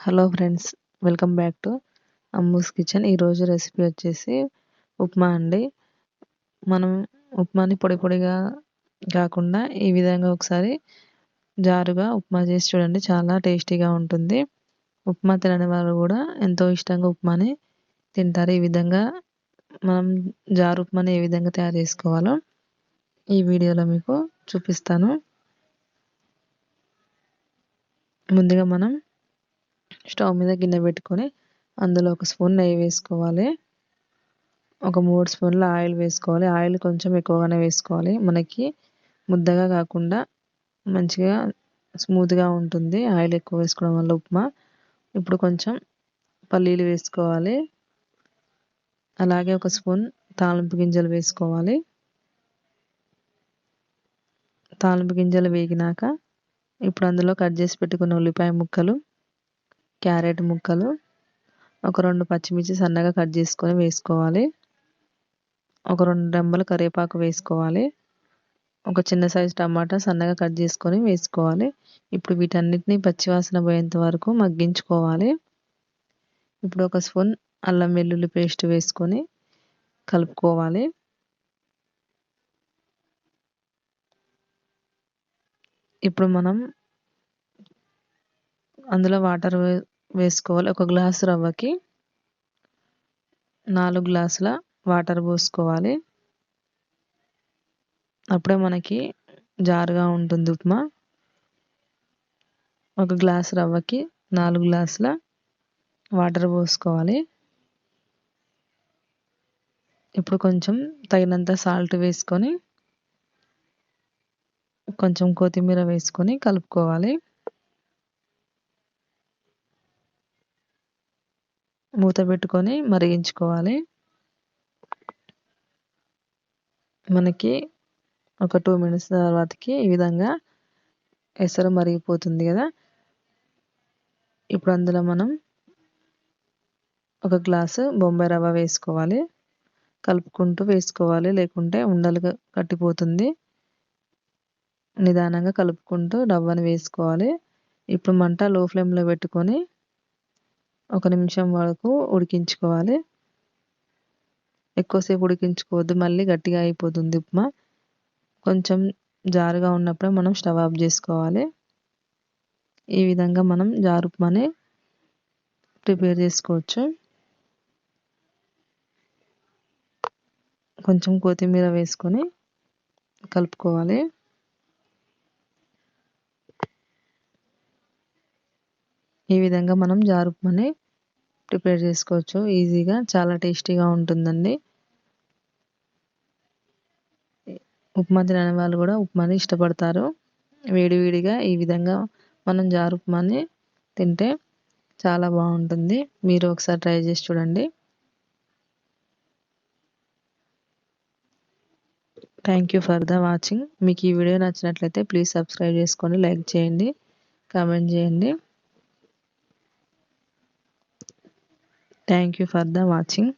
Hello friends, welcome back to Ammu's kitchen. ఈరోజు recipe వచ్చేసి ఉప్మా అండి. మనం ఉప్మాని పొడి పొడిగా కాకుండా ఈ విధంగా ఒకసారి జారుగా ఉప్మా చేసి చూడండి, చాలా టేస్టీగా ఉంటుంది. ఉప్మా తినని వాళ్ళు కూడా ఎంతో ఇష్టంగా ఉప్మాని తింటారు. ఈ విధంగా మనం జారు ఉప్మాని ఏ విధంగా తయారు చేసుకోవాలో ఈ వీడియోలో మీకు చూపిస్తాను. ముందుగా మనం స్టవ్ మీద గిన్నె పెట్టుకొని అందులో ఒక స్పూన్ నెయ్యి వేసుకోవాలి. ఒక 3 స్పూన్ల ఆయిల్ వేసుకోవాలి. ఆయిల్ కొంచెం ఎక్కువగానే వేసుకోవాలి. మనకి ముద్దగా కాకుండా మంచిగా స్మూత్గా ఉంటుంది ఆయిల్ ఎక్కువ వేసుకోవడం వల్ల ఉప్మా. ఇప్పుడు కొంచెం పల్లీలు వేసుకోవాలి. అలాగే ఒక స్పూన్ తాలింపు గింజలు వేసుకోవాలి. తాలింపు గింజలు వేగినాక ఇప్పుడు అందులో కట్ చేసి పెట్టుకున్న ఉల్లిపాయ ముక్కలు, క్యారెట్ ముక్కలు, ఒక 2 పచ్చిమిర్చి సన్నగా కట్ చేసుకొని వేసుకోవాలి. ఒక 2 రెమ్మలు కరివేపాకు వేసుకోవాలి. ఒక చిన్న సైజు టమాటా సన్నగా కట్ చేసుకొని వేసుకోవాలి. ఇప్పుడు వీటన్నిటిని పచ్చివాసన పోయేంత వరకు మగ్గించుకోవాలి. ఇప్పుడు ఒక స్పూన్ అల్లం వెల్లుల్లి పేస్ట్ వేసుకొని కలుపుకోవాలి. ఇప్పుడు మనం అందులో వాటర్ వేసుకోవాలి. ఒక గ్లాసు రవ్వకి 4 గ్లాసుల వాటర్ పోసుకోవాలి. అప్పుడే మనకి జారుగా ఉంటుంది ఉప్మా. ఒక గ్లాసు రవ్వకి 4 గ్లాసుల వాటర్ పోసుకోవాలి. ఇప్పుడు కొంచెం తగినంత సాల్ట్ వేసుకొని కొంచెం కొత్తిమీర వేసుకొని కలుపుకోవాలి. మూత పెట్టుకొని మరిగించుకోవాలి. మనకి ఒక 2 మినిట్స్ తర్వాతకి ఈ విధంగా ఎసరు మరిగిపోతుంది కదా. ఇప్పుడు అందులో మనం ఒక గ్లాసు బొంబాయి రవ్వ వేసుకోవాలి. కలుపుకుంటూ వేసుకోవాలి, లేకుంటే ఉండలుగా కట్టిపోతుంది. నిదానంగా కలుపుకుంటూ రవ్వను వేసుకోవాలి. ఇప్పుడు మంట లో ఫ్లేమ్లో పెట్టుకొని 1 నిమిషం వరకు ఉడికించుకోవాలి. ఎక్కువసేపు ఉడికించుకోవద్దు, మళ్ళీ గట్టిగా అయిపోతుంది ఉప్మా. కొంచెం జారుగా ఉన్నప్పుడే మనం స్టవ్ ఆఫ్ చేసుకోవాలి. ఈ విధంగా మనం జారు ఉప్మాని ప్రిపేర్ చేసుకోవచ్చు. కొంచెం కొత్తిమీర వేసుకొని కలుపుకోవాలి. ఈ విధంగా మనం జారు ఉప్మాని ప్రిపేర్ చేసుకోవచ్చు ఈజీగా, చాలా టేస్టీగా ఉంటుందండి. ఉప్మా తినని వాళ్ళు కూడా ఉప్మాని ఇష్టపడతారు. వేడివేడిగా ఈ విధంగా మనం జారు ఉప్మాని తింటే చాలా బాగుంటుంది. మీరు ఒకసారి ట్రై చేసి చూడండి. Thank you for the watching. మీకు ఈ వీడియో నచ్చినట్లయితే ప్లీజ్ సబ్స్క్రైబ్ చేసుకొని లైక్ చేయండి, కామెంట్ చేయండి. Thank you for the watching.